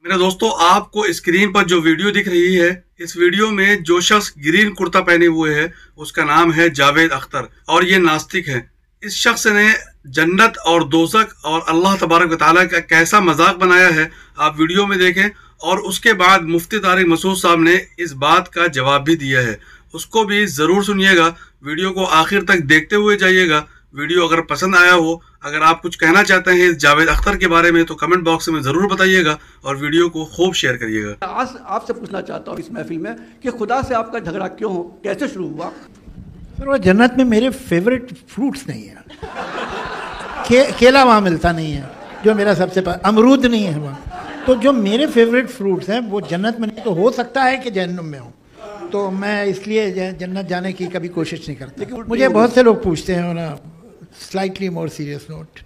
मेरे दोस्तों, आपको स्क्रीन पर जो वीडियो दिख रही है, इस वीडियो में जो शख्स ग्रीन कुर्ता पहने हुए है उसका नाम है जावेद अख्तर और ये नास्तिक है। इस शख्स ने जन्नत और दोज़ख और अल्लाह तबारक व तआला का कैसा मजाक बनाया है, आप वीडियो में देखें। और उसके बाद मुफ्ती तारिक मसूद साहब ने इस बात का जवाब भी दिया है, उसको भी ज़रूर सुनिएगा। वीडियो को आखिर तक देखते हुए जाइएगा। वीडियो अगर पसंद आया हो, अगर आप कुछ कहना चाहते हैं इस जावेद अख्तर के बारे में, तो कमेंट बॉक्स में ज़रूर बताइएगा और वीडियो को खूब शेयर करिएगा। आज आपसे पूछना चाहता हूँ इस महफिल में कि खुदा से आपका झगड़ा क्यों हो, कैसे शुरू हुआ? सर, वो जन्नत में मेरे फेवरेट फ्रूट्स नहीं है। केला वहाँ मिलता नहीं है जो मेरा सबसे अमरूद नहीं है वहाँ। तो जो मेरे फेवरेट फ्रूट्स हैं वो जन्नत में नहीं, तो हो सकता है कि जहन्नुम में हो, तो मैं इसलिए जन्नत जाने की कभी कोशिश नहीं करता। मुझे बहुत से लोग पूछते हैं ना, स्लाइटली मोर सीरियस नोट,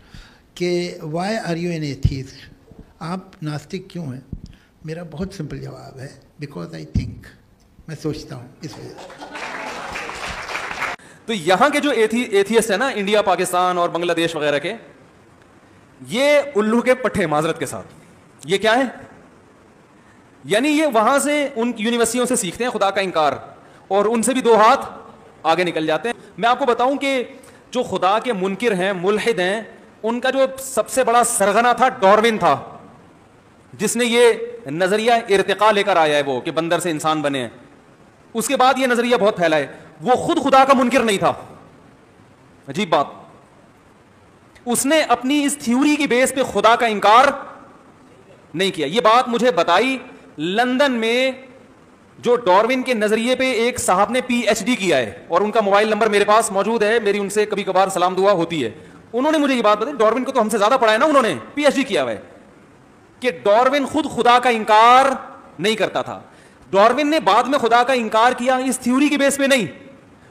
कि why are you an atheist, आप नास्तिक क्यों हैं? मेरा बहुत सिंपल जवाब है, बिकॉज आई थिंक, मैं सोचता हूँ, इस वजह से। तो यहाँ के जो एथियस्ट है ना, इंडिया, पाकिस्तान और बांग्लादेश वगैरह के, ये उल्लू के पट्टे, माजरत के साथ, ये क्या है? यानी ये वहां से उन यूनिवर्सिटियों से सीखते हैं खुदा का इंकार और उनसे भी दो हाथ आगे निकल जाते हैं। मैं आपको बताऊं कि जो खुदा के मुनकिर हैं, मुल्हिद हैं, उनका जो सबसे बड़ा सरगना था डार्विन था, जिसने ये नजरिया इर्तिका लेकर आया है, वो कि बंदर से इंसान बने हैं। उसके बाद ये नजरिया बहुत फैला है। वो खुद खुदा का मुनकिर नहीं था। अजीब बात, उसने अपनी इस थ्योरी की बेस पे खुदा का इंकार नहीं किया। ये बात मुझे बताई लंदन में जो डार्विन के नजरिए पे एक साहब ने पीएचडी किया है, और उनका मोबाइल नंबर मेरे पास मौजूद है, मेरी उनसे कभी कभार सलाम दुआ होती है। उन्होंने मुझे ये बात बताई, डार्विन को तो हमसे ज्यादा पढ़ा है ना, उन्होंने पीएचडी किया हुआ है, कि डार्विन खुद खुदा का इंकार नहीं करता था। डार्विन ने बाद में खुदा का इंकार किया इस थ्योरी की बेस पे नहीं,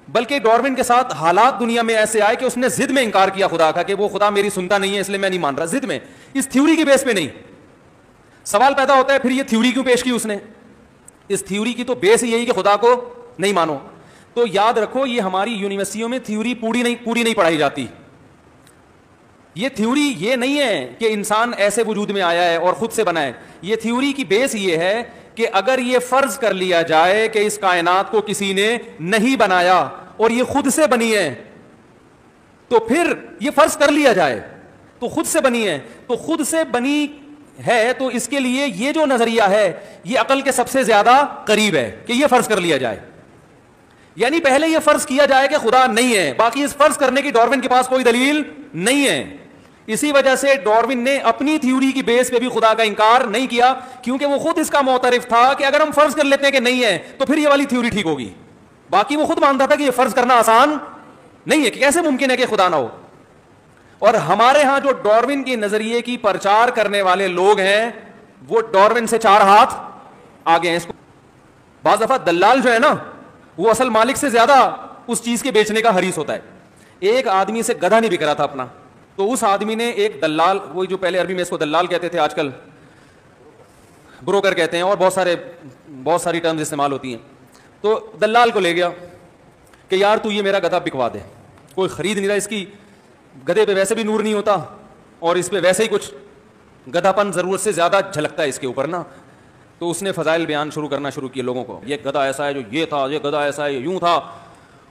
बल्कि डार्विन के साथ हालात दुनिया में ऐसे आए कि उसने जिद में इंकार किया खुदा का, कि वो खुदा मेरी सुनता नहीं है इसलिए मैं नहीं मान रहा, जिद में, इस थ्योरी की बेस पे नहीं। सवाल पैदा होता है फिर ये थ्योरी क्यों पेश की उसने? इस थ्योरी की तो बेस यही कि खुदा को नहीं मानो। तो याद रखो, ये हमारी यूनिवर्सिटियों में थ्योरी पूरी नहीं पढ़ाई जाती। ये थ्योरी ये नहीं है कि इंसान ऐसे वजूद में आया है और खुद से बना है। ये थ्योरी की बेस ये है कि अगर ये फर्ज कर लिया जाए कि इस कायनात को किसी ने नहीं बनाया और ये खुद से बनी है, तो फिर ये फर्ज कर लिया जाए तो खुद से बनी है, तो खुद से बनी है, तो इसके लिए ये जो नजरिया है ये अकल के सबसे ज्यादा करीब है कि ये फर्ज कर लिया जाए। यानी पहले ये फर्ज किया जाए कि खुदा नहीं है, बाकी इस फर्ज करने की डार्विन के पास कोई दलील नहीं है। इसी वजह से डार्विन ने अपनी थ्योरी की बेस पे भी खुदा का इंकार नहीं किया, क्योंकि वो खुद इसका मोतरिफ था कि अगर हम फर्ज कर लेते हैं कि नहीं है तो फिर ये वाली थ्योरी ठीक होगी। बाकी वो खुद मानता था कि ये फर्ज करना आसान नहीं है, कि कैसे मुमकिन है कि खुदा ना हो। और हमारे यहां जो डार्विन के नजरिए की प्रचार करने वाले लोग हैं, वो डार्विन से 4 हाथ आगे हैं। इसको बाज दफा दलाल जो है ना, वो असल मालिक से ज्यादा उस चीज के बेचने का हरीस होता है। एक आदमी से गधा नहीं बिक रहा था अपना, तो उस आदमी ने एक दलाल, वो जो पहले अरबी में इसको दलाल कहते थे, आजकल ब्रोकर कहते हैं, और बहुत सारी टर्म्स इस्तेमाल होती हैं। तो दलाल को ले गया कि यार तू ये मेरा गधा बिकवा दे। कोई खरीद नहीं रहा, इसकी गधे पे वैसे भी नूर नहीं होता और इस पे वैसे ही कुछ गधापन जरूरत से ज्यादा झलकता है इसके ऊपर ना। तो उसने फजाइल बयान करना शुरू किए लोगों को, ये गधा ऐसा है, जो ये था, ये गधा ऐसा है, यूं था,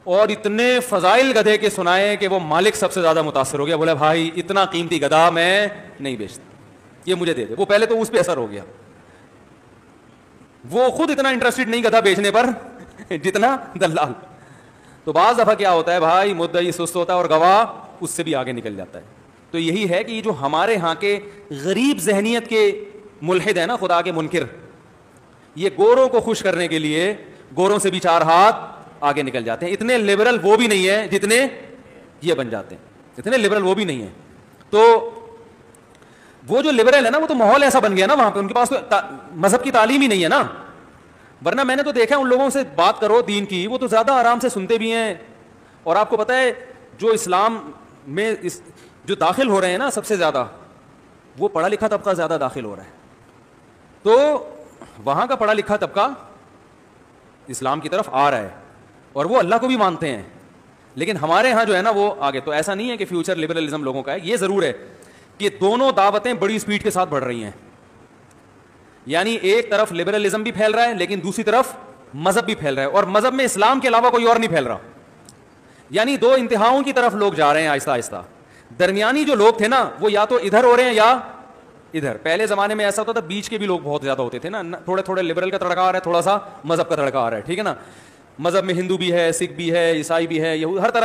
और इतने फजाइल गधे के सुनाए कि वो मालिक सबसे ज्यादा मुतासर हो गया। बोला भाई इतना कीमती गधा मैं नहीं बेचता, ये मुझे दे दे। वो पहले तो उस पर असर हो गया, वो खुद इतना इंटरेस्टेड नहीं गधा बेचने पर जितना दलाल। तो बाज दफा क्या होता है भाई, मुद्दई सुस्त होता है और गवाह उससे भी आगे निकल जाता है। तो यही है कि ये जो हमारे यहाँ के गरीब जहनियत के मुल्हिद है ना, खुदा के मुनकिर, ये गोरों को खुश करने के लिए गोरों से भी 4 हाथ आगे निकल जाते हैं। इतने लिबरल वो भी नहीं है जितने ये बन जाते हैं, इतने लिबरल वो भी नहीं है। तो वो जो लिबरल है ना, वो तो माहौल ऐसा बन गया ना वहां पे, उनके पास तो मजहब की तालीम ही नहीं है ना। वरना मैंने तो देखा उन लोगों से बात करो दीन की, वो तो ज्यादा आराम से सुनते भी हैं। और आपको पता है जो इस्लाम में जो दाखिल हो रहे हैं ना, सबसे ज्यादा वो पढ़ा लिखा तबका ज्यादा दाखिल हो रहा है। तो वहां का पढ़ा लिखा तबका इस्लाम की तरफ आ रहा है और वो अल्लाह को भी मानते हैं। लेकिन हमारे यहाँ जो है ना वो आगे। तो ऐसा नहीं है कि फ्यूचर लिबरलिज्म लोगों का है, ये जरूर है कि दोनों दावतें बड़ी स्पीड के साथ बढ़ रही हैं। یعنی ایک طرف لبرلزم بھی پھیل رہا ہے لیکن دوسری طرف مذہب بھی پھیل رہا ہے, اور مذہب میں اسلام کے علاوہ کوئی اور نہیں پھیل رہا. یعنی دو انتہاؤں کی طرف لوگ جا رہے ہیں آہستہ آہستہ. درمیانی جو لوگ تھے نا وہ یا تو ادھر ہو رہے ہیں یا ادھر. پہلے زمانے میں ایسا ہوتا تھا بیچ کے بھی لوگ بہت زیادہ ہوتے تھے نا, تھوڑے تھوڑے لبرل کا تڑکا آ رہا ہے, تھوڑا سا مذہب کا تڑکا آ رہا ہے, ٹھیک ہے نا. مذہب میں ہندو بھی ہے, سکھ بھی ہے, عیسائی بھی ہے, یہود, ہر طرح